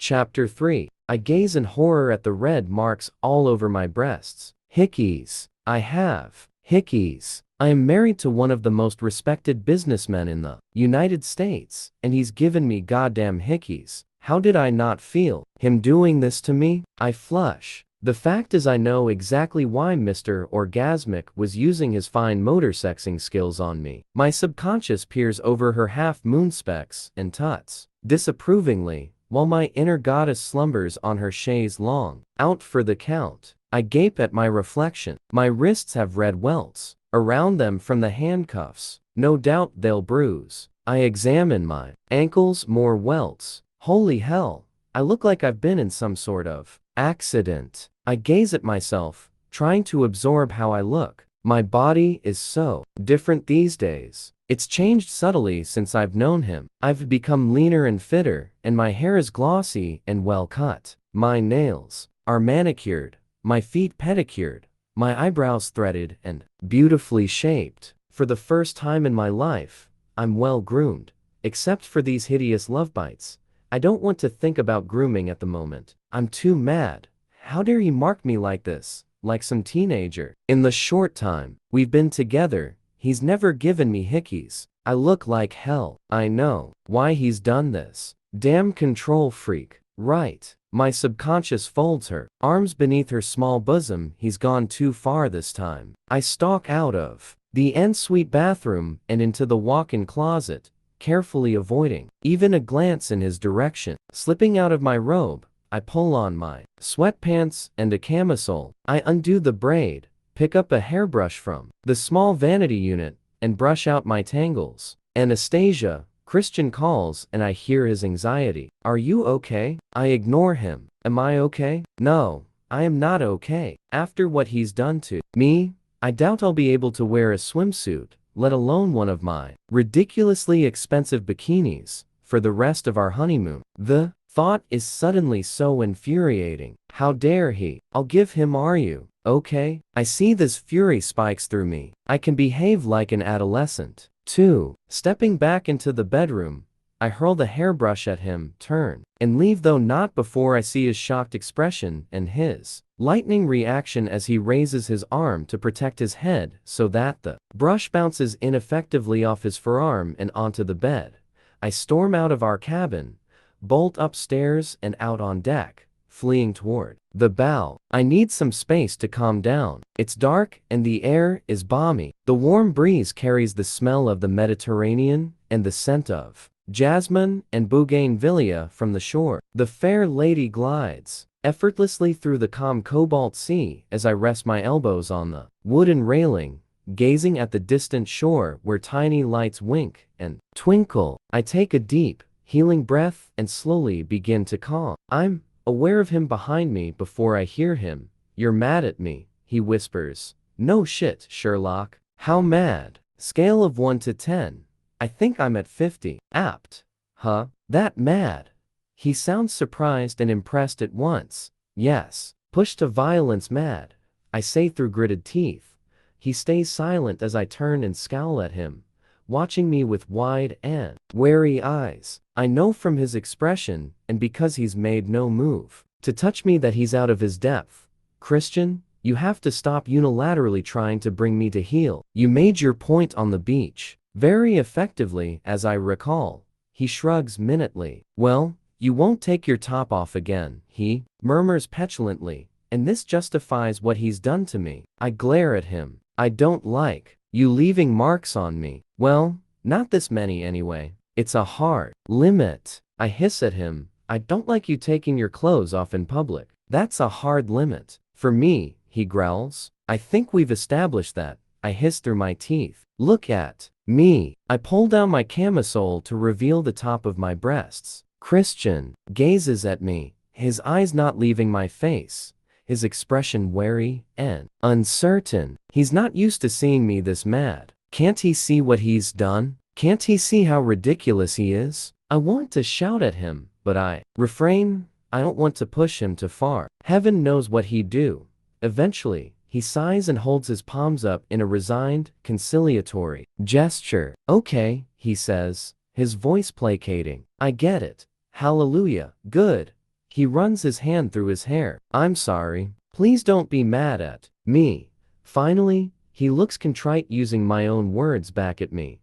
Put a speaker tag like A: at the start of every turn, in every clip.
A: Chapter 3. I gaze in horror at the red marks all over my breasts. Hickeys. I have hickeys. I am married to one of the most respected businessmen in the United States, and he's given me goddamn hickeys. How did I not feel him doing this to me? I flush. The fact is I know exactly why Mr. Orgasmic was using his fine motor sexing skills on me. My subconscious peers over her half-moon specs and tuts disapprovingly, while my inner goddess slumbers on her chaise longue. Out for the count. I gape at my reflection. My wrists have red welts around them from the handcuffs. No doubt they'll bruise. I examine my ankles, more welts. Holy hell, I look like I've been in some sort of accident. I gaze at myself, trying to absorb how I look. My body is so different these days. It's changed subtly since I've known him. I've become leaner and fitter, and my hair is glossy and well cut. My nails are manicured, my feet pedicured, my eyebrows threaded and beautifully shaped. For the first time in my life, I'm well groomed, except for these hideous love bites. I don't want to think about grooming at the moment. I'm too mad. How dare he mark me like this, like some teenager? In the short time we've been together, he's never given me hickeys. I look like hell. I know why he's done this. Damn control freak. Right. My subconscious folds her arms beneath her small bosom. He's gone too far this time. I stalk out of the ensuite bathroom and into the walk-in closet, carefully avoiding even a glance in his direction. Slipping out of my robe, I pull on my sweatpants and a camisole. I undo the braid, pick up a hairbrush from the small vanity unit, and brush out my tangles. Anastasia, Christian calls, and I hear his anxiety. Are you okay? I ignore him. Am I okay? No, I am not okay. After what he's done to me, I doubt I'll be able to wear a swimsuit, let alone one of my ridiculously expensive bikinis, for the rest of our honeymoon. The thought is suddenly so infuriating. How dare he? I'll give him. Are you okay? I see this fury spikes through me. I can behave like an adolescent, too. Stepping back into the bedroom, I hurl the hairbrush at him, turn, and leave, though not before I see his shocked expression and his lightning reaction as he raises his arm to protect his head so that the brush bounces ineffectively off his forearm and onto the bed. I storm out of our cabin, bolt upstairs and out on deck, fleeing toward the bow. I need some space to calm down. It's dark and the air is balmy. The warm breeze carries the smell of the Mediterranean and the scent of jasmine and bougainvillea from the shore. The fair lady glides effortlessly through the calm cobalt sea as I rest my elbows on the wooden railing, gazing at the distant shore where tiny lights wink and twinkle. I take a deep, healing breath and slowly begin to calm. I'm aware of him behind me before I hear him. You're mad at me, he whispers. No shit, Sherlock. How mad? Scale of 1 to 10. I think I'm at 50. Apt. Huh? That mad? He sounds surprised and impressed at once. Yes. Pushed to violence mad, I say through gritted teeth. He stays silent as I turn and scowl at him, watching me with wide and wary eyes. I know from his expression, and because he's made no move to touch me, that he's out of his depth. Christian, you have to stop unilaterally trying to bring me to heel. You made your point on the beach very effectively, as I recall. He shrugs minutely. Well, you won't take your top off again, he murmurs petulantly, and this justifies what he's done to me. I glare at him. I don't like you leaving marks on me. Well, not this many anyway. It's a hard limit. I hiss at him. I don't like you taking your clothes off in public. That's a hard limit. For me, he growls. I think we've established that. I hiss through my teeth. Look at me. I pull down my camisole to reveal the top of my breasts. Christian gazes at me, his eyes not leaving my face, his expression wary and uncertain. He's not used to seeing me this mad. Can't he see what he's done? Can't he see how ridiculous he is? I want to shout at him, but I refrain. I don't want to push him too far. Heaven knows what he'd do. Eventually, he sighs and holds his palms up in a resigned, conciliatory gesture. Okay, he says, his voice placating. I get it. Hallelujah. Good. He runs his hand through his hair. I'm sorry. Please don't be mad at me. Finally, he looks contrite, using my own words back at me.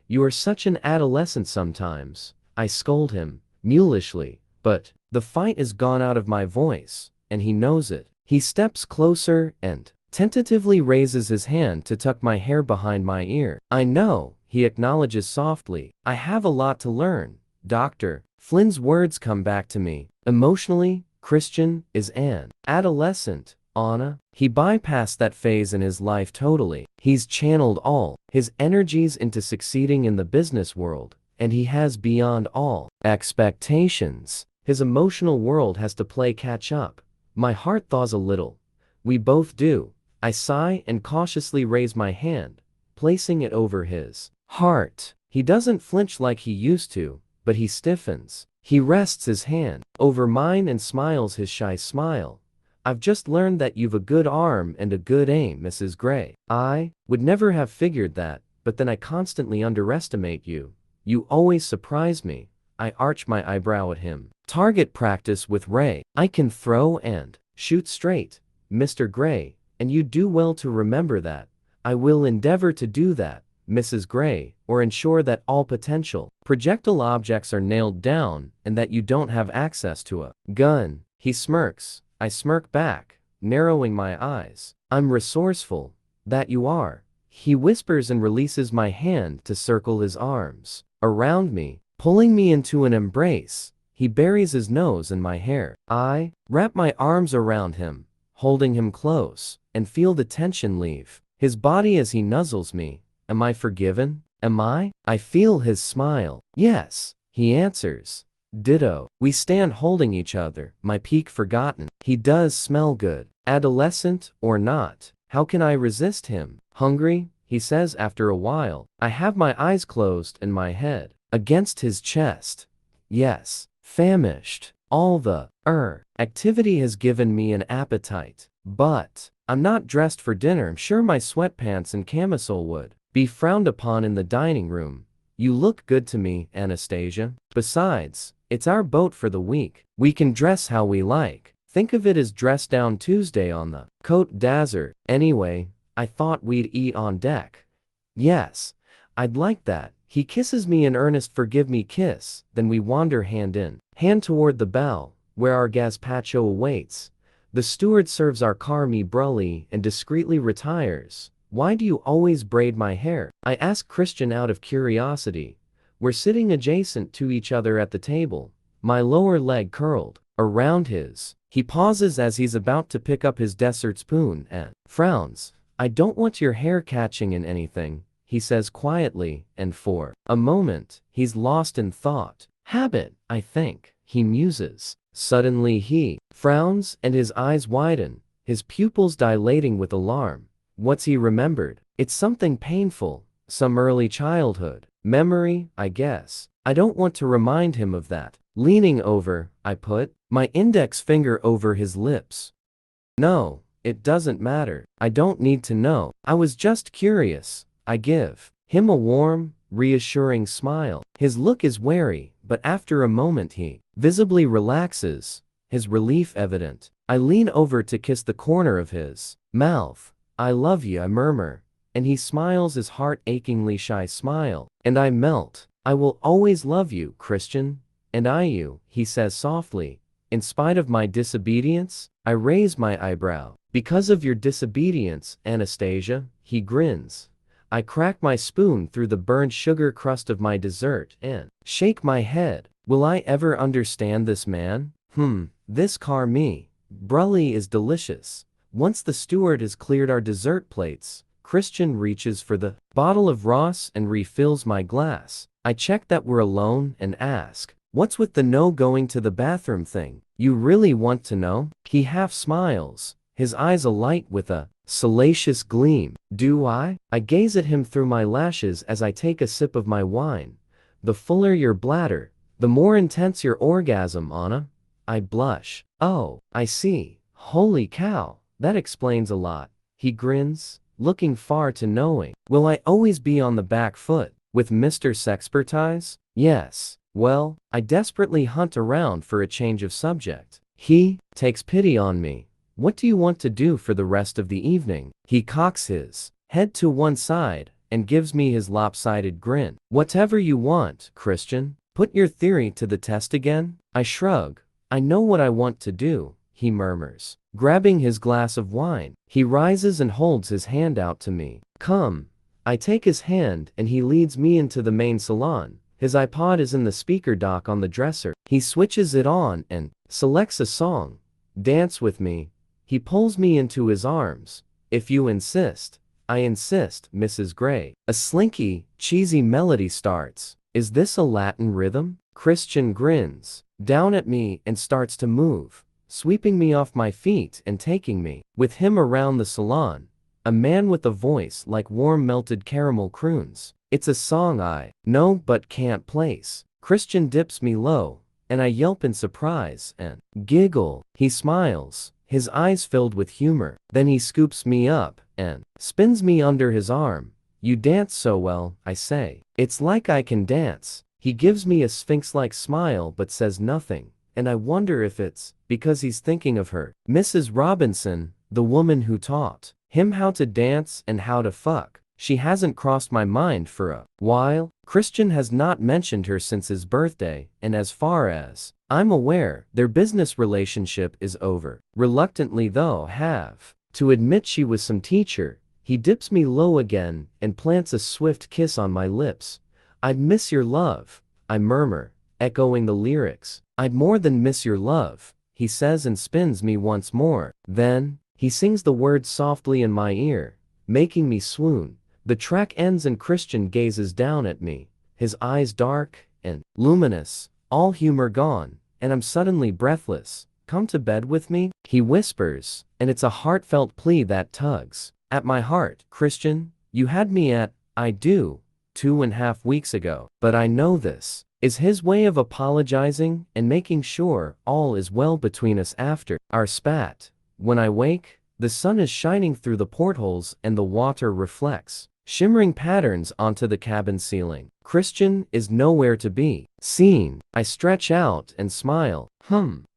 A: You are such an adolescent sometimes, I scold him, mulishly, but the fight is gone out of my voice, and he knows it. He steps closer and tentatively raises his hand to tuck my hair behind my ear. I know, he acknowledges softly. I have a lot to learn, Doctor. Flynn's words come back to me. Emotionally, Christian is an adolescent, Anna. He bypassed that phase in his life totally. He's channeled all his energies into succeeding in the business world, and he has beyond all expectations. His emotional world has to play catch up. My heart thaws a little. We both do. I sigh and cautiously raise my hand, placing it over his heart. He doesn't flinch like he used to, but he stiffens. He rests his hand over mine and smiles his shy smile. I've just learned that you've a good arm and a good aim, Mrs. Gray. I would never have figured that, but then I constantly underestimate you. You always surprise me. I arch my eyebrow at him. Target practice with Ray. I can throw and shoot straight, Mr. Gray, and you do well to remember that. I will endeavor to do that, Mrs. Gray, or ensure that all potential projectile objects are nailed down and that you don't have access to a gun. He smirks. I smirk back, narrowing my eyes. I'm resourceful. That you are. He whispers and releases my hand to circle his arms around me, pulling me into an embrace. He buries his nose in my hair. I wrap my arms around him, holding him close, and feel the tension leave his body as he nuzzles me. Am I forgiven? Am I? I feel his smile. Yes, he answers. Ditto. We stand holding each other, my peak forgotten. He does smell good. Adolescent or not, how can I resist him? Hungry, he says after a while. I have my eyes closed and my head against his chest. Yes. Famished. All the activity has given me an appetite. But I'm not dressed for dinner. I'm sure my sweatpants and camisole would be frowned upon in the dining room. You look good to me, Anastasia. Besides, it's our boat for the week. We can dress how we like. Think of it as dress down Tuesday on the Côte d'Azur. Anyway, I thought we'd eat on deck. Yes, I'd like that. He kisses me an earnest forgive me kiss, then we wander hand in hand toward the bow, where our gazpacho awaits. The steward serves our carmi brully and discreetly retires. Why do you always braid my hair? I ask Christian out of curiosity. We're sitting adjacent to each other at the table, my lower leg curled around his. He pauses as he's about to pick up his dessert spoon and frowns. I don't want your hair catching in anything, he says quietly, and for a moment, he's lost in thought. Habit, I think, he muses. Suddenly he frowns and his eyes widen, his pupils dilating with alarm. What's he remembered? It's something painful, some early childhood memory, I guess. I don't want to remind him of that. Leaning over, I put my index finger over his lips. No, it doesn't matter. I don't need to know. I was just curious. I give him a warm, reassuring smile. His look is wary, but after a moment he visibly relaxes, his relief evident. I lean over to kiss the corner of his mouth. I love you, I murmur, and he smiles his heart-achingly shy smile, and I melt. I will always love you, Christian, and I you, he says softly. In spite of my disobedience, I raise my eyebrow. Because of your disobedience, Anastasia, he grins. I crack my spoon through the burned sugar crust of my dessert and shake my head. Will I ever understand this man? This carmi brully is delicious. Once the steward has cleared our dessert plates, Christian reaches for the bottle of Ross and refills my glass. I check that we're alone and ask, what's with the no going to the bathroom thing? You really want to know? He half smiles, his eyes alight with a salacious gleam. Do I? I gaze at him through my lashes as I take a sip of my wine. The fuller your bladder, the more intense your orgasm, Anna. I blush. Oh, I see. Holy cow, that explains a lot. He grins, looking far to knowing. Will I always be on the back foot with Mr. Sexpertise? Yes. Well, I desperately hunt around for a change of subject. He takes pity on me. What do you want to do for the rest of the evening? He cocks his head to one side and gives me his lopsided grin. Whatever you want, Christian. Put your theory to the test again? I shrug. I know what I want to do, he murmurs, grabbing his glass of wine. He rises and holds his hand out to me. Come. I take his hand and he leads me into the main salon. His iPod is in the speaker dock on the dresser. He switches it on and selects a song. Dance with me. He pulls me into his arms. If you insist. I insist, Mrs. Gray. A slinky, cheesy melody starts. Is this a Latin rhythm? Christian grins down at me and starts to move, sweeping me off my feet and taking me with him around the salon. A man with a voice like warm melted caramel croons. It's a song I know but can't place. Christian dips me low, and I yelp in surprise and giggle. He smiles, his eyes filled with humor. Then he scoops me up and spins me under his arm. You dance so well, I say. It's like I can dance. He gives me a sphinx-like smile but says nothing, and I wonder if it's because he's thinking of her. Mrs. Robinson, the woman who taught him how to dance and how to fuck. She hasn't crossed my mind for a while. Christian has not mentioned her since his birthday, and as far as I'm aware, their business relationship is over. Reluctantly though, have to admit she was some teacher. He dips me low again and plants a swift kiss on my lips. I'd miss your love, I murmur, echoing the lyrics. I'd more than miss your love, he says and spins me once more. Then, he sings the words softly in my ear, making me swoon. The track ends and Christian gazes down at me, his eyes dark and luminous, all humor gone, and I'm suddenly breathless. Come to bed with me? He whispers, and it's a heartfelt plea that tugs at my heart. Christian, you had me at, I do, 2.5 weeks ago. But I know this is his way of apologizing and making sure all is well between us after our spat. When I wake, the sun is shining through the portholes and the water reflects shimmering patterns onto the cabin ceiling. Christian is nowhere to be seen. I stretch out and smile.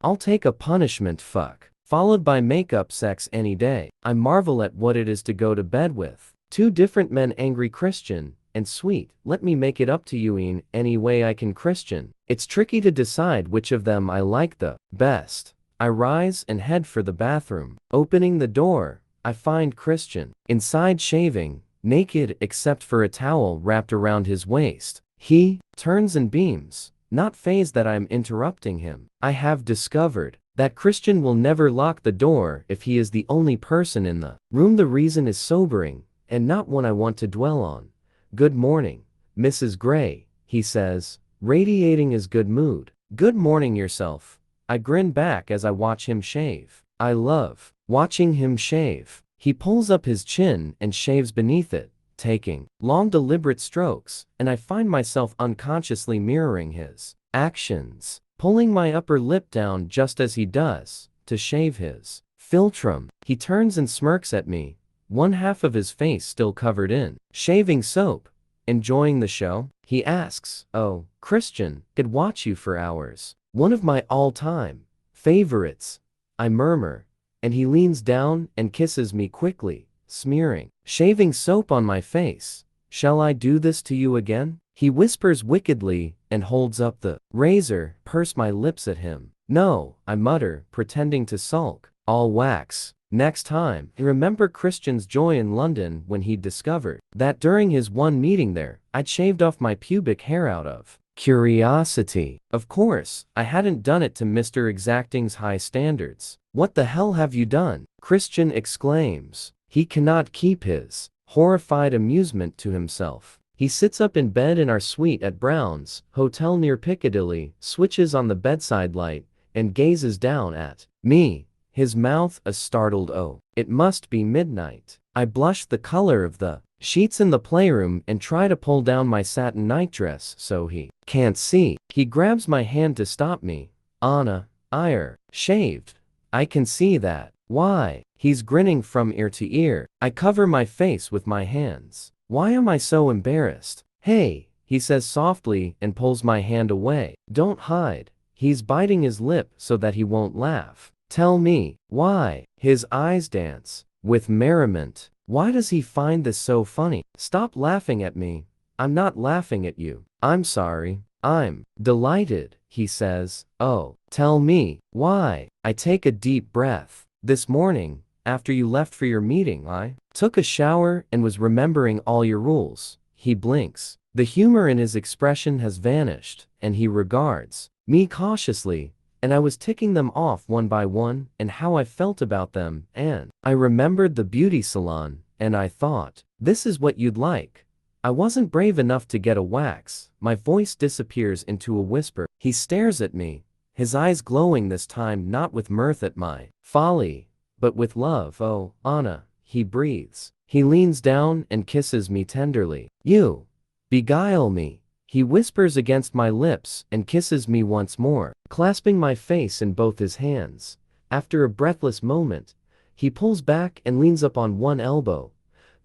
A: I'll take a punishment fuck, followed by makeup sex any day. I marvel at what it is to go to bed with two different men. Angry Christian and sweet, let me make it up to you in any way I can. Christian. It's tricky to decide which of them I like the best. I rise and head for the bathroom. Opening the door, I find Christian inside shaving, naked except for a towel wrapped around his waist. He turns and beams, not fazed that I'm interrupting him. I have discovered that Christian will never lock the door if he is the only person in the room. The reason is sobering, and not one I want to dwell on. Good morning, Mrs. Gray, he says, radiating his good mood. Good morning yourself. I grin back as I watch him shave. I love watching him shave. He pulls up his chin and shaves beneath it, taking long deliberate strokes, and I find myself unconsciously mirroring his actions, pulling my upper lip down just as he does, to shave his philtrum. He turns and smirks at me, one half of his face still covered in shaving soap. Enjoying the show? He asks. Oh, Christian, could watch you for hours. One of my all-time favorites, I murmur, and he leans down and kisses me quickly, smearing shaving soap on my face. Shall I do this to you again? He whispers wickedly and holds up the razor. Purse my lips at him. No, I mutter, pretending to sulk. All wax. Next time. Remember Christian's joy in London when he discovered that during his one meeting there, I'd shaved off my pubic hair out of curiosity. Of course, I hadn't done it to Mr. Exacting's high standards. What the hell have you done? Christian exclaims. He cannot keep his horrified amusement to himself. He sits up in bed in our suite at Brown's Hotel near Piccadilly, switches on the bedside light, and gazes down at me, his mouth a startled O. It must be midnight. I blush the color of the sheets in the playroom and try to pull down my satin nightdress so he can't see. He grabs my hand to stop me. Anna, I'er shaved. I can see that. Why? He's grinning from ear to ear. I cover my face with my hands. Why am I so embarrassed? Hey, he says softly and pulls my hand away. Don't hide. He's biting his lip so that he won't laugh. Tell me, why? His eyes dance with merriment. Why does he find this so funny? Stop laughing at me. I'm not laughing at you. I'm sorry. I'm delighted, he says. Oh, tell me, why? I take a deep breath. This morning, after you left for your meeting, I took a shower and was remembering all your rules. He blinks. The humor in his expression has vanished, and he regards me cautiously, and I was ticking them off one by one and how I felt about them, and I remembered the beauty salon, and I thought, this is what you'd like. I wasn't brave enough to get a wax. My voice disappears into a whisper. He stares at me, his eyes glowing this time not with mirth at my folly, but with love. Oh, Anna, he breathes. He leans down and kisses me tenderly. You beguile me, he whispers against my lips and kisses me once more, clasping my face in both his hands. After a breathless moment, he pulls back and leans up on one elbow.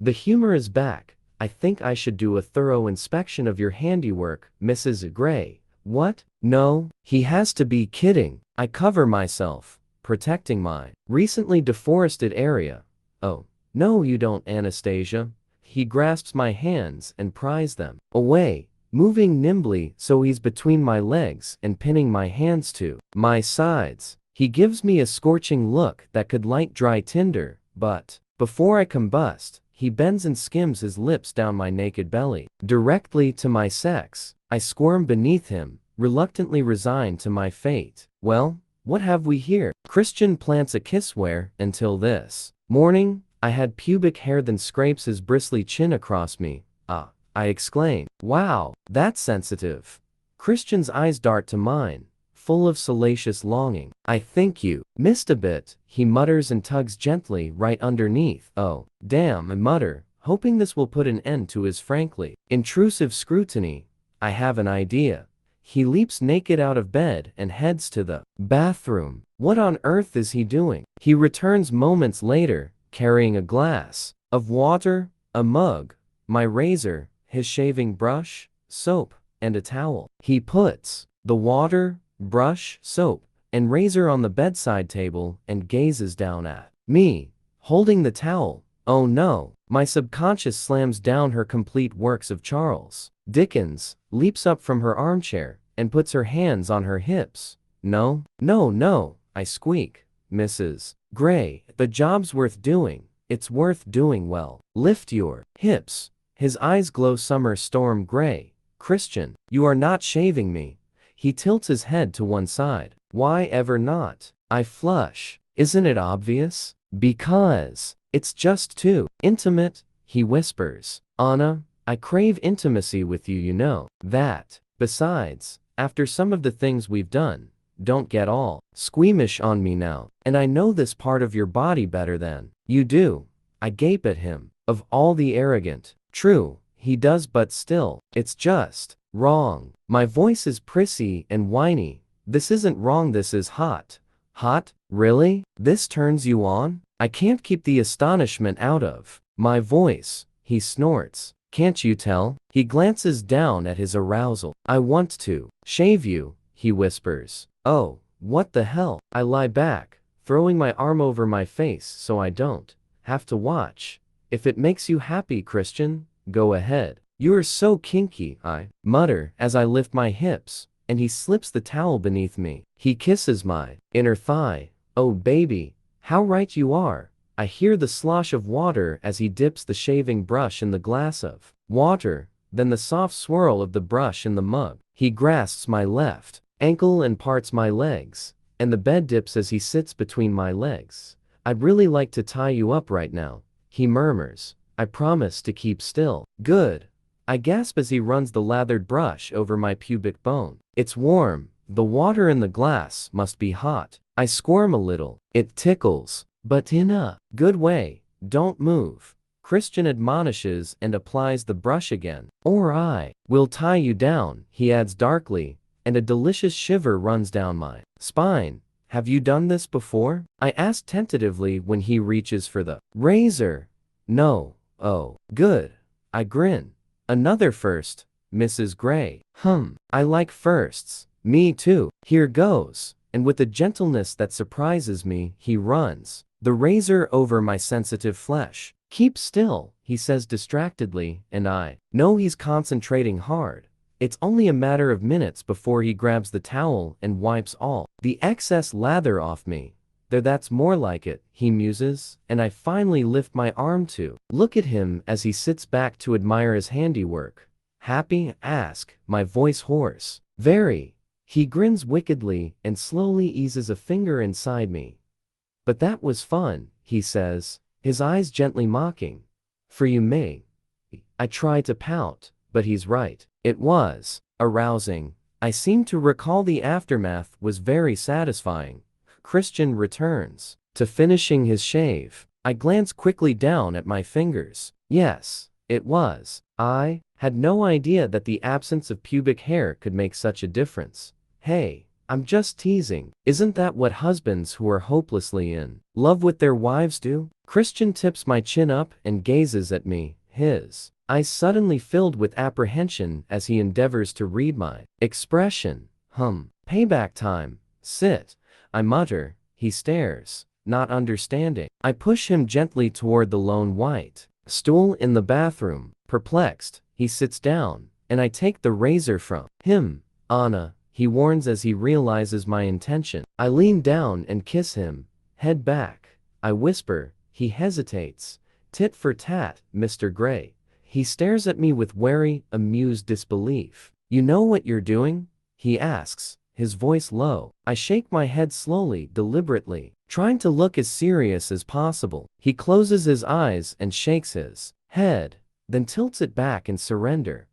A: The humor is back. I think I should do a thorough inspection of your handiwork, Mrs. Gray. What? No, he has to be kidding. I cover myself, protecting my recently deforested area. Oh, no you don't, Anastasia. He grasps my hands and pries them away, moving nimbly so he's between my legs and pinning my hands to my sides. He gives me a scorching look that could light dry tinder, but before I combust, he bends and skims his lips down my naked belly, directly to my sex. I squirm beneath him, reluctantly resigned to my fate. Well, what have we here? Christian plants a kiss where, until this morning, I had pubic hair, then scrapes his bristly chin across me. Ah, I exclaim. Wow, that's sensitive. Christian's eyes dart to mine, full of salacious longing. I think you missed a bit, he mutters and tugs gently right underneath. Oh, damn, I mutter, hoping this will put an end to his frankly intrusive scrutiny. I have an idea. He leaps naked out of bed and heads to the bathroom. What on earth is he doing? He returns moments later, carrying a glass of water, a mug, my razor, his shaving brush, soap, and a towel. He puts the water, brush, soap, and razor on the bedside table and gazes down at me, holding the towel. Oh no, my subconscious slams down her complete works of Charles Dickens, leaps up from her armchair, and puts her hands on her hips. No, no, no, I squeak. Mrs. Gray, the job's worth doing. It's worth doing well. Lift your hips. His eyes glow summer storm gray. Christian, you are not shaving me. He tilts his head to one side. Why ever not? I flush. Isn't it obvious? Because it's just too intimate, he whispers. Anna, I crave intimacy with you, you know that. Besides, after some of the things we've done, don't get all squeamish on me now. And I know this part of your body better than you do. I gape at him. Of all the arrogant. True, he does, but still, it's just wrong. My voice is prissy and whiny. This isn't wrong, this is hot. Hot? Really? This turns you on? I can't keep the astonishment out of my voice. He snorts. Can't you tell? He glances down at his arousal. I want to shave you, he whispers. Oh, what the hell? I lie back, throwing my arm over my face so I don't have to watch. If it makes you happy, Christian, go ahead. You're so kinky, I mutter as I lift my hips, and he slips the towel beneath me. He kisses my inner thigh. Oh baby, how right you are. I hear the slosh of water as he dips the shaving brush in the glass of water, then the soft swirl of the brush in the mug. He grasps my left ankle and parts my legs, and the bed dips as he sits between my legs. I'd really like to tie you up right now, he murmurs. I promise to keep still. Good. I gasp as he runs the lathered brush over my pubic bone. It's warm. The water in the glass must be hot. I squirm a little. It tickles, but in a good way. Don't move. Christian admonishes and applies the brush again. Or I will tie you down, he adds darkly, and a delicious shiver runs down my spine. Have you done this before? I ask tentatively when he reaches for the razor. No. Oh, good. I grin. Another first. Mrs. Gray. I like firsts. Me too. Here goes. And with a gentleness that surprises me, he runs the razor over my sensitive flesh. Keep still, he says distractedly, and I know he's concentrating hard. It's only a matter of minutes before he grabs the towel and wipes all the excess lather off me. That's more like it, he muses, and I finally lift my arm to look at him as he sits back to admire his handiwork. Happy? Ask, my voice hoarse. Very. He grins wickedly and slowly eases a finger inside me. But that was fun, he says, his eyes gently mocking. For you may. I try to pout, but he's right. It was arousing. I seem to recall the aftermath was very satisfying. Christian returns to finishing his shave. I glance quickly down at my fingers. Yes, it was. I had no idea that the absence of pubic hair could make such a difference. Hey, I'm just teasing. Isn't that what husbands who are hopelessly in love with their wives do? Christian tips my chin up and gazes at me, his eyes suddenly filled with apprehension as he endeavors to read my expression. Payback time. Sit. I mutter. He stares, not understanding. I push him gently toward the lone white stool in the bathroom. Perplexed, he sits down, and I take the razor from him. Anna, he warns as he realizes my intention. I lean down and kiss him, head back. I whisper. He hesitates. Tit for tat, Mr. Gray. He stares at me with wary, amused disbelief. You know what you're doing? He asks, his voice low. I shake my head slowly, deliberately, trying to look as serious as possible. He closes his eyes and shakes his head, then tilts it back in surrender.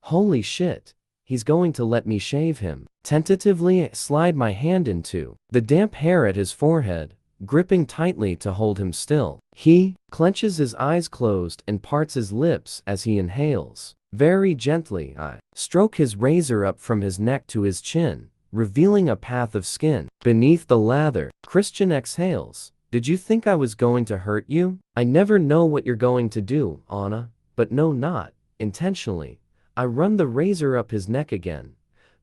A: Holy shit. He's going to let me shave him. Tentatively, I slide my hand into the damp hair at his forehead, gripping tightly to hold him still. He clenches his eyes closed and parts his lips as he inhales. Very gently, I stroke his razor up from his neck to his chin, revealing a path of skin beneath the lather. Christian exhales. Did you think I was going to hurt you? I never know what you're going to do, Anna, but no, not intentionally. I run the razor up his neck again,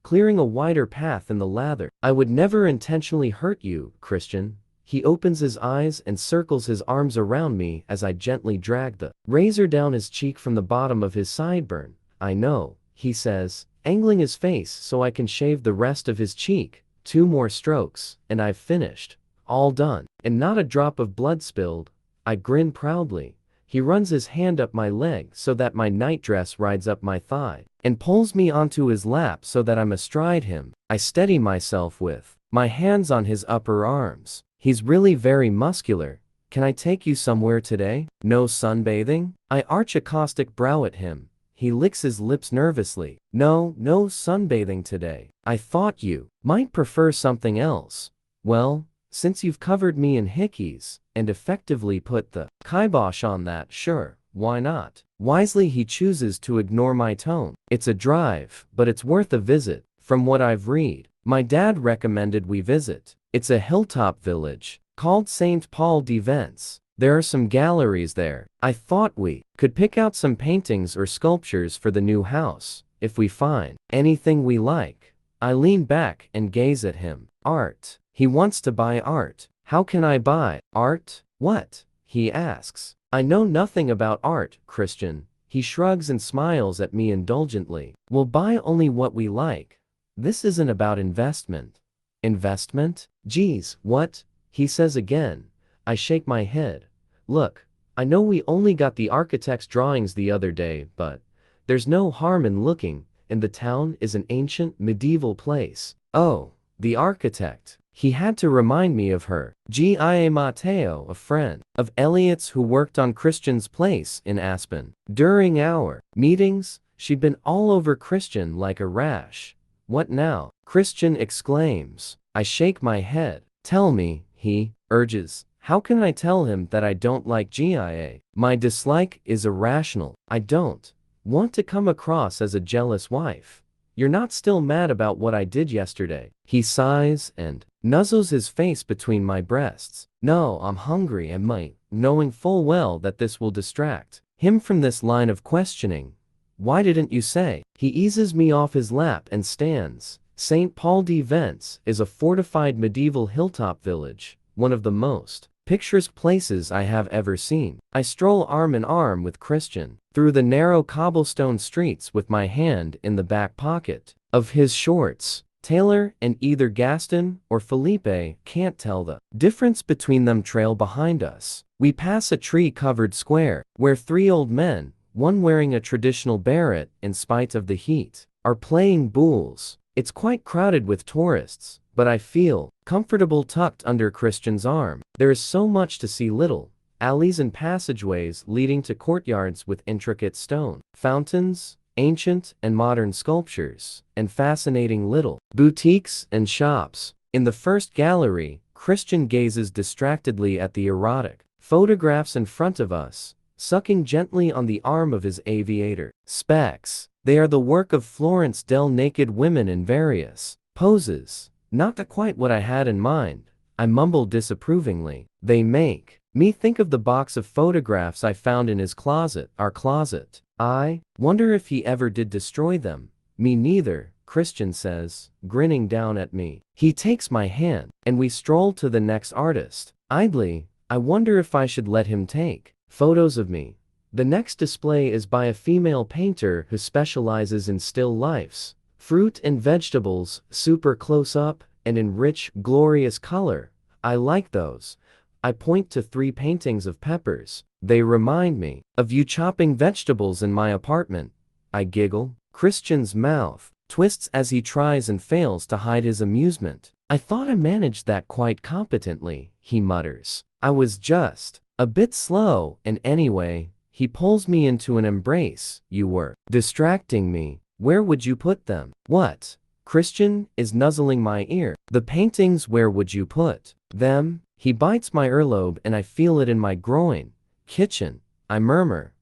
A: clearing a wider path in the lather. I would never intentionally hurt you, Christian. He opens his eyes and circles his arms around me as I gently drag the razor down his cheek from the bottom of his sideburn. I know, he says, angling his face so I can shave the rest of his cheek. 2 more strokes, and I've finished. All done. And not a drop of blood spilled. I grin proudly. He runs his hand up my leg so that my nightdress rides up my thigh, and pulls me onto his lap so that I'm astride him. I steady myself with my hands on his upper arms. He's really very muscular. Can I take you somewhere today? No sunbathing? I arch a caustic brow at him. He licks his lips nervously. No sunbathing today. I thought you might prefer something else. Well, since you've covered me in Hickeys, and effectively put the kibosh on that, sure, why not? Wisely he chooses to ignore my tone. It's a drive, but it's worth a visit. From what I've read, my dad recommended we visit. It's a hilltop village, called St. Paul de Vence. There are some galleries there. I thought we could pick out some paintings or sculptures for the new house, if we find anything we like. I lean back and gaze at him. Art. He wants to buy art. How can I buy art? What? He asks. I know nothing about art, Christian. He shrugs and smiles at me indulgently. We'll buy only what we like. This isn't about investment. Investment? Geez, what? He says again. I shake my head. Look, I know we only got the architect's drawings the other day, but there's no harm in looking, and the town is an ancient, medieval place. Oh, the architect. He had to remind me of her. Gia Mateo, a friend of Elliot's who worked on Christian's place in Aspen. During our meetings, she'd been all over Christian like a rash. What now? Christian exclaims. I shake my head. Tell me, he urges. How can I tell him that I don't like Gia? My dislike is irrational. I don't want to come across as a jealous wife. You're not still mad about what I did yesterday? He sighs and nuzzles his face between my breasts. No, I'm hungry and might, knowing full well that this will distract him from this line of questioning. Why didn't you say? He eases me off his lap and stands. St. Paul de Vence is a fortified medieval hilltop village, one of the most picturesque places I have ever seen. I stroll arm in arm with Christian through the narrow cobblestone streets with my hand in the back pocket of his shorts. Taylor and either Gaston or Felipe, can't tell the difference between them, trail behind us. We pass a tree-covered square, where 3 old men, one wearing a traditional beret in spite of the heat, are playing boules. It's quite crowded with tourists, but I feel comfortable tucked under Christian's arm. There is so much to see: little alleys and passageways leading to courtyards with intricate stone fountains, ancient and modern sculptures, and fascinating little boutiques and shops. In the first gallery, Christian gazes distractedly at the erotic photographs in front of us, sucking gently on the arm of his aviator specs. They are the work of Florence Dell, naked women in various poses. Not quite what I had in mind, I mumble disapprovingly. They make me think of the box of photographs I found in his closet, our closet. I wonder if he ever did destroy them. Me neither, Christian says, grinning down at me. He takes my hand, and we stroll to the next artist. Idly, I wonder if I should let him take photos of me. The next display is by a female painter who specializes in still lifes, fruit and vegetables, super close up, and in rich, glorious color. I like those. I point to 3 paintings of peppers. They remind me of you chopping vegetables in my apartment. I giggle. Christian's mouth twists as he tries and fails to hide his amusement. I thought I managed that quite competently, he mutters. I was just a bit slow, and anyway, he pulls me into an embrace. You were distracting me. Where would you put them? What? Christian is nuzzling my ear. The paintings, where would you put them? He bites my earlobe and I feel it in my groin. Kitchen, I murmur.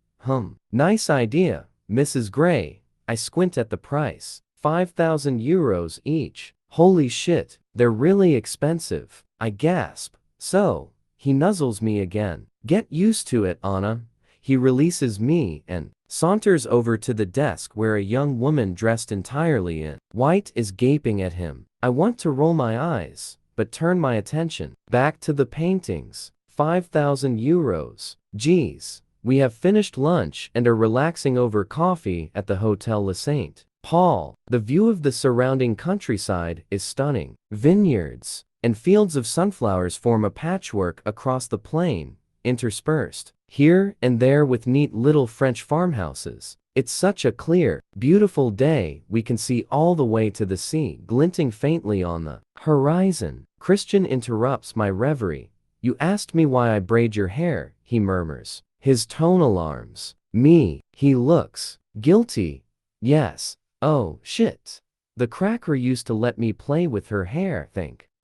A: Nice idea, Mrs. Gray. I squint at the price. 5,000 euros each. Holy shit, they're really expensive. I gasp. So, he nuzzles me again. Get used to it, Anna. He releases me and saunters over to the desk where a young woman dressed entirely in white is gaping at him. I want to roll my eyes, but turn my attention back to the paintings. 5,000 euros. Geez, we have finished lunch and are relaxing over coffee at the Hotel Le Saint Paul. The view of the surrounding countryside is stunning. Vineyards and fields of sunflowers form a patchwork across the plain, interspersed here and there with neat little French farmhouses. It's such a clear, beautiful day. We can see all the way to the sea, glinting faintly on the horizon. Christian interrupts my reverie. You asked me why I braid your hair, he murmurs. His tone alarms me. He looks guilty. Yes. Oh, shit. The cracker used to let me play with her hair.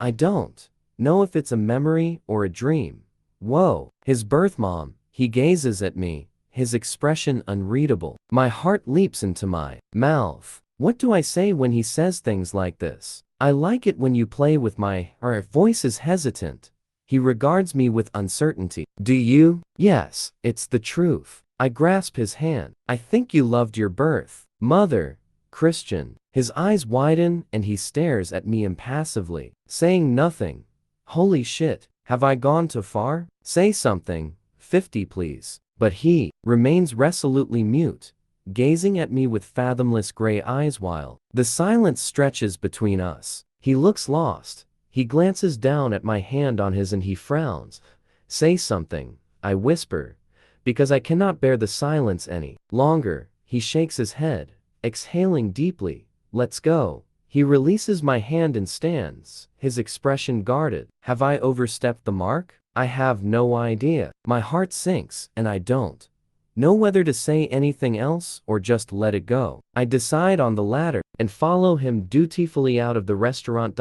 A: I don't know if it's a memory or a dream. Whoa. His birth mom. He gazes at me, his expression unreadable. My heart leaps into my mouth. What do I say when he says things like this? I like it when you play with my Her voice is hesitant. He regards me with uncertainty. Do you? Yes, it's the truth. I grasp his hand. I think you loved your birth mother, Christian. His eyes widen and he stares at me impassively, saying nothing. Holy shit, have I gone too far? Say something. 50 please. But he remains resolutely mute, gazing at me with fathomless gray eyes while the silence stretches between us. He looks lost. He glances down at my hand on his and he frowns. Say something, I whisper, because I cannot bear the silence any longer. He shakes his head, exhaling deeply. Let's go. He releases my hand and stands, his expression guarded. Have I overstepped the mark? I have no idea. My heart sinks, and I don't know whether to say anything else or just let it go. I decide on the latter, and follow him dutifully out of the restaurant.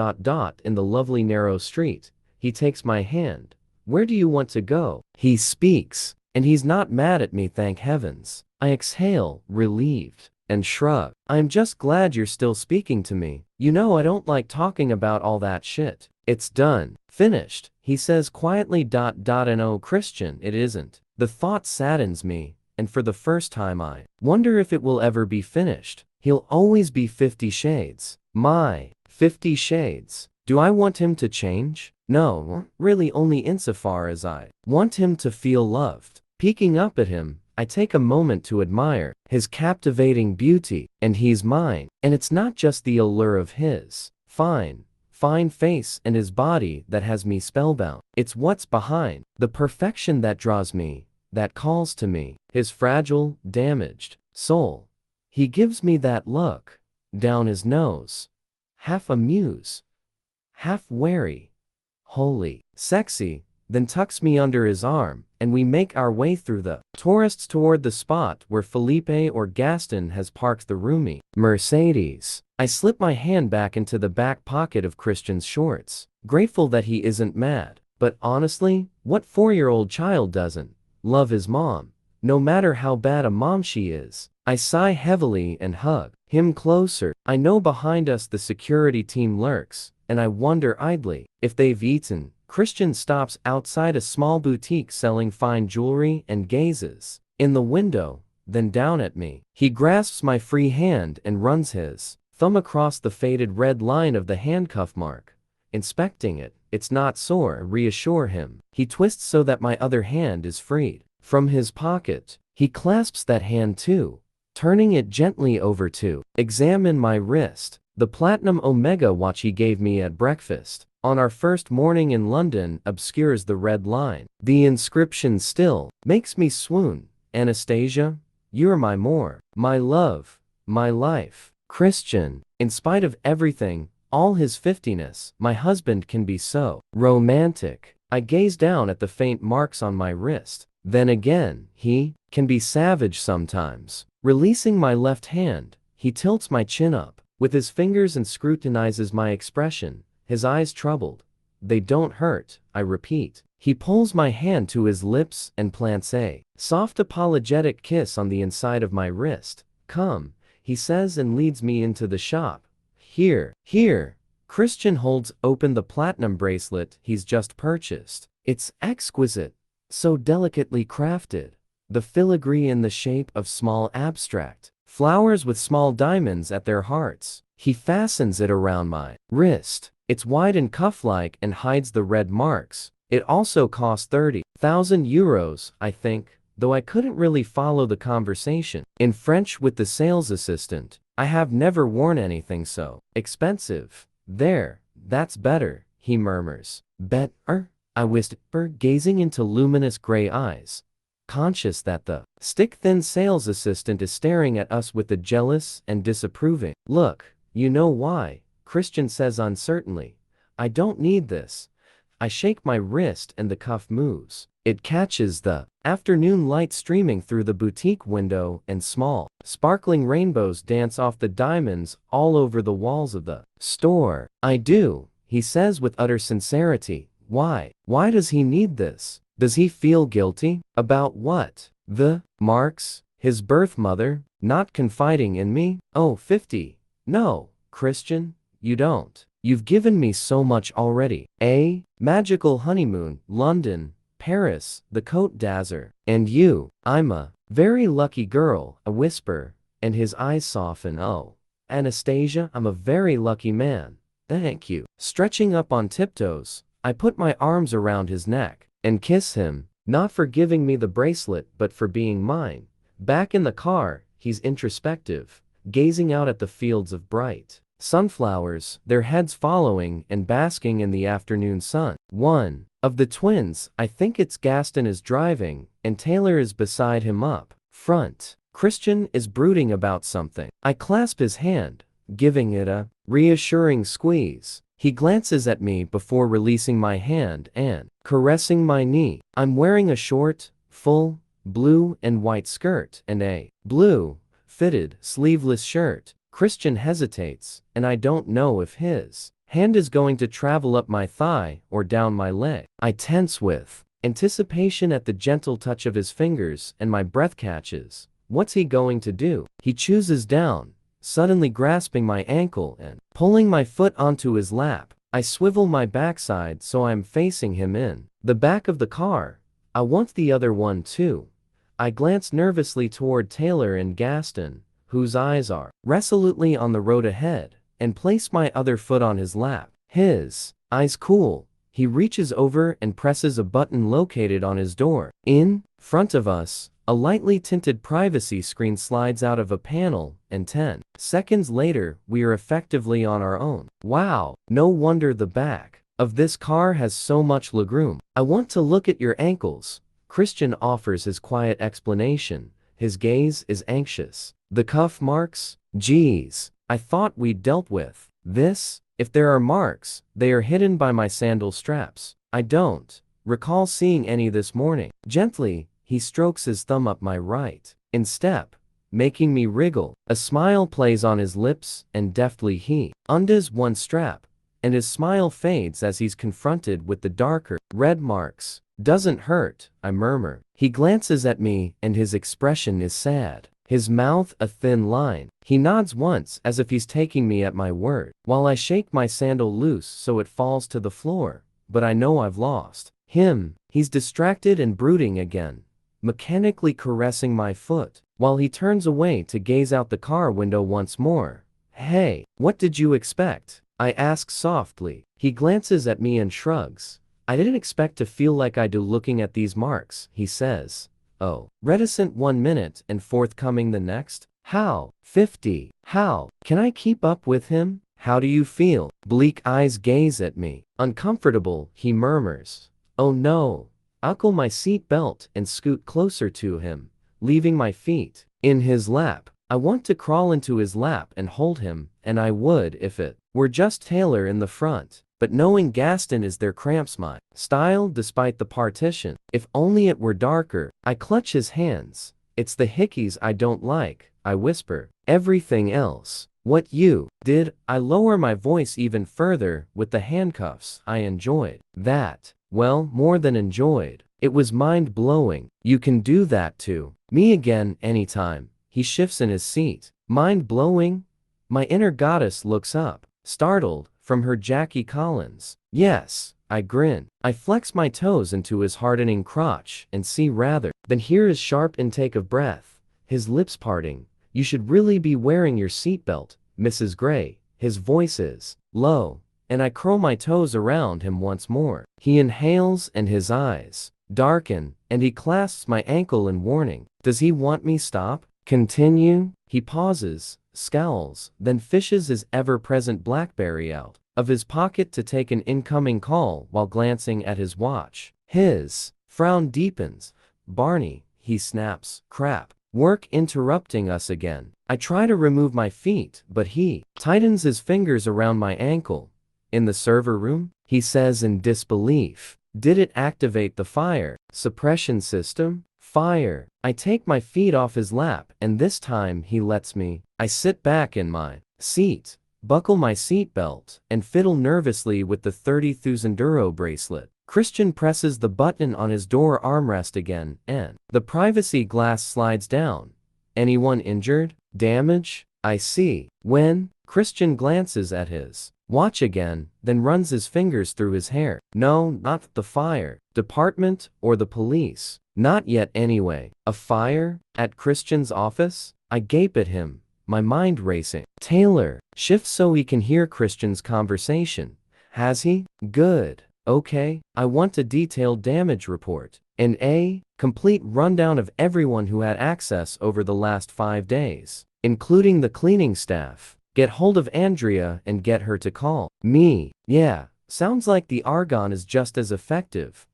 A: In the lovely narrow street, he takes my hand. Where do you want to go? He speaks, and he's not mad at me, thank heavens. I exhale, relieved, and shrug. I'm just glad you're still speaking to me. You know I don't like talking about all that shit. It's done. Finished, he says quietly. No, Christian, it isn't. The thought saddens me, and for the first time I wonder if it will ever be finished. He'll always be 50 Shades. My 50 Shades. Do I want him to change? No, really only insofar as I want him to feel loved. Peeking up at him, I take a moment to admire his captivating beauty, and he's mine. And it's not just the allure of his fine face and his body that has me spellbound. It's what's behind, the perfection that draws me, that calls to me, his fragile, damaged soul. He gives me that look, down his nose, half amused, half wary, wholly sexy, then tucks me under his arm, and we make our way through the tourists toward the spot where Felipe or Gaston has parked the roomy Mercedes. I slip my hand back into the back pocket of Christian's shorts, grateful that he isn't mad. But honestly, what 4-year-old child doesn't love his mom, no matter how bad a mom she is? I sigh heavily and hug him closer. I know behind us the security team lurks, and I wonder idly if they've eaten. Christian stops outside a small boutique selling fine jewelry and gazes in the window, then down at me. He grasps my free hand and runs his thumb across the faded red line of the handcuff mark. Inspecting it, it's not sore, reassure him. He twists so that my other hand is freed from his pocket. He clasps that hand too, turning it gently over to examine my wrist, the platinum Omega watch he gave me at breakfast on our first morning in London obscures the red line. The inscription still makes me swoon. Anastasia, you're my more, my love, my life. Christian, in spite of everything, all his 50ness, my husband can be so romantic. I gaze down at the faint marks on my wrist. Then again, he can be savage sometimes. Releasing my left hand, he tilts my chin up with his fingers and scrutinizes my expression, his eyes troubled. They don't hurt, I repeat. He pulls my hand to his lips and plants a soft apologetic kiss on the inside of my wrist. Come, he says and leads me into the shop. Here. Christian holds open the platinum bracelet he's just purchased. It's exquisite, so delicately crafted. The filigree in the shape of small abstract flowers with small diamonds at their hearts. He fastens it around my wrist. It's wide and cuff-like and hides the red marks. It also costs 30,000 euros, I think, though I couldn't really follow the conversation in French with the sales assistant. I have never worn anything so expensive. There, that's better, he murmurs. Better? I whisper, gazing into luminous gray eyes, conscious that the stick-thin sales assistant is staring at us with a jealous and disapproving look. You know why? Christian says uncertainly. I don't need this. I shake my wrist and the cuff moves. It catches the afternoon light streaming through the boutique window, and small, sparkling rainbows dance off the diamonds all over the walls of the store. I do, he says with utter sincerity. Why? Why does he need this? Does he feel guilty? About what? The marks? His birth mother? Not confiding in me? Oh, 50. No, Christian. You don't. You've given me so much already. A magical honeymoon, London, Paris, the Côte d'Azur. And you. I'm a very lucky girl, I whisper, and his eyes soften. Oh, Anastasia, I'm a very lucky man. Thank you. Stretching up on tiptoes, I put my arms around his neck and kiss him, not for giving me the bracelet but for being mine. Back in the car, he's introspective, gazing out at the fields of bright sunflowers, their heads following and basking in the afternoon sun. One of the twins, I think it's Gaston, is driving, and Taylor is beside him up front. Christian is brooding about something. I clasp his hand, giving it a reassuring squeeze. He glances at me before releasing my hand and caressing my knee. I'm wearing a short, full, blue and white skirt and a blue, fitted, sleeveless shirt. Christian hesitates, and I don't know if his hand is going to travel up my thigh or down my leg. I tense with anticipation at the gentle touch of his fingers, and my breath catches. What's he going to do? He chooses down, suddenly grasping my ankle and pulling my foot onto his lap. I swivel my backside so I'm facing him in the back of the car. I want the other one too. I glance nervously toward Taylor and Gaston, whose eyes are resolutely on the road ahead, and place my other foot on his lap. His eyes cool. He reaches over and presses a button located on his door. In front of us, a lightly tinted privacy screen slides out of a panel, and 10 seconds later, we are effectively on our own. Wow, no wonder the back of this car has so much legroom. I want to look at your ankles. Christian offers his quiet explanation. His gaze is anxious. The cuff marks? Geez, I thought we'd dealt with this. If there are marks, they are hidden by my sandal straps. I don't recall seeing any this morning. Gently, he strokes his thumb up my right instep, making me wriggle. A smile plays on his lips, and deftly he undoes one strap, and his smile fades as he's confronted with the darker red marks. Doesn't hurt, I murmur. He glances at me, and his expression is sad. His mouth a thin line. He nods once as if he's taking me at my word, while I shake my sandal loose so it falls to the floor. But I know I've lost him. He's distracted and brooding again, mechanically caressing my foot, while he turns away to gaze out the car window once more. Hey, what did you expect? I ask softly. He glances at me and shrugs. I didn't expect to feel like I do looking at these marks, he says. Oh, reticent 1 minute and forthcoming the next? How? 50. How? Can I keep up with him? How do you feel? Bleak eyes gaze at me. Uncomfortable, he murmurs. Oh no. Buckle my seat belt and scoot closer to him, leaving my feet in his lap. I want to crawl into his lap and hold him, and I would if it were just Taylor in the front. But knowing Gaston is there cramps my style despite the partition. If only it were darker. I clutch his hands. It's the Hickeys I don't like, I whisper. Everything else. What you did. I lower my voice even further. With the handcuffs, I enjoyed that. Well, more than enjoyed. It was mind-blowing. You can do that to me again anytime. He shifts in his seat. Mind-blowing? My inner goddess looks up, startled, from her Jackie Collins. Yes, I grin. I flex my toes into his hardening crotch and see rather than hear his sharp intake of breath, his lips parting. You should really be wearing your seatbelt, Mrs. Gray. His voice is low, and I curl my toes around him once more. He inhales and his eyes darken, and he clasps my ankle in warning. Does he want me stop? Continue? He pauses, scowls, then fishes his ever-present BlackBerry out of his pocket to take an incoming call while glancing at his watch. His frown deepens. Barney, he snaps. Crap. Work interrupting us again. I try to remove my feet, but he tightens his fingers around my ankle. In the server room? He says in disbelief. Did it activate the fire suppression system? Fire. I take my feet off his lap, and this time he lets me. I sit back in my seat, buckle my seatbelt, and fiddle nervously with the 30,000 euro bracelet. Christian presses the button on his door armrest again, and the privacy glass slides down. Anyone injured? Damage? I see. When? Christian glances at his watch again, then runs his fingers through his hair. No, not the fire department or the police. Not yet anyway. A fire? At Christian's office? I gape at him, my mind racing. Taylor shifts so he can hear Christian's conversation. Has he? Good. Okay. I want a detailed damage report. And a complete rundown of everyone who had access over the last 5 days, including the cleaning staff. Get hold of Andrea and get her to call me. Yeah, sounds like the argon is just as effective.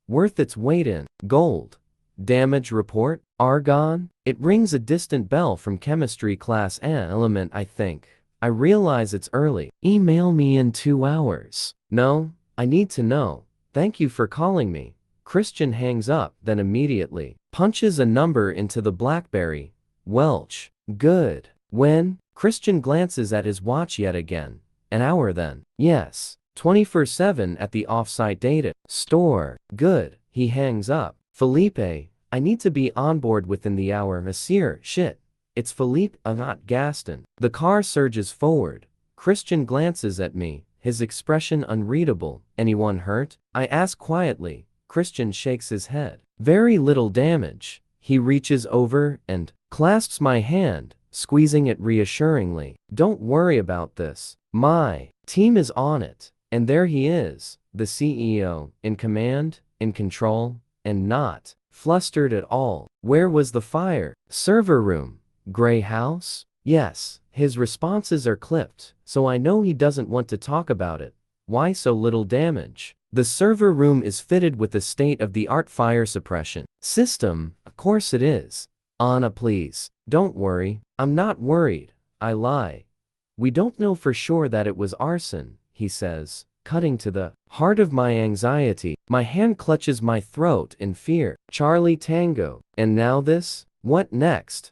A: Worth its weight in gold. Damage report? Argon? It rings a distant bell from chemistry class. An element, I think. I realize it's early. Email me in 2 hours. No, I need to know. Thank you for calling me. Christian hangs up, then immediately punches a number into the BlackBerry. Welch. Good. When? Christian glances at his watch yet again. An hour then. Yes. 24/7 at the off-site data store. Good. He hangs up. Felipe, I need to be on board within the hour. Monsieur, shit. It's Felipe, not Gaston. The car surges forward. Christian glances at me, his expression unreadable. Anyone hurt? I ask quietly. Christian shakes his head. Very little damage. He reaches over and clasps my hand, squeezing it reassuringly. Don't worry about this. My team is on it. And there he is, the CEO, in command, in control, and not flustered at all. Where was the fire? Server room. Gray house? Yes. His responses are clipped, so I know he doesn't want to talk about it. Why so little damage? The server room is fitted with a state-of-the-art fire suppression system. Of course it is. Anna, please. Don't worry. I'm not worried. I lie. We don't know for sure that it was arson, he says, cutting to the heart of my anxiety. My hand clutches my throat in fear. Charlie Tango. And now this? What next?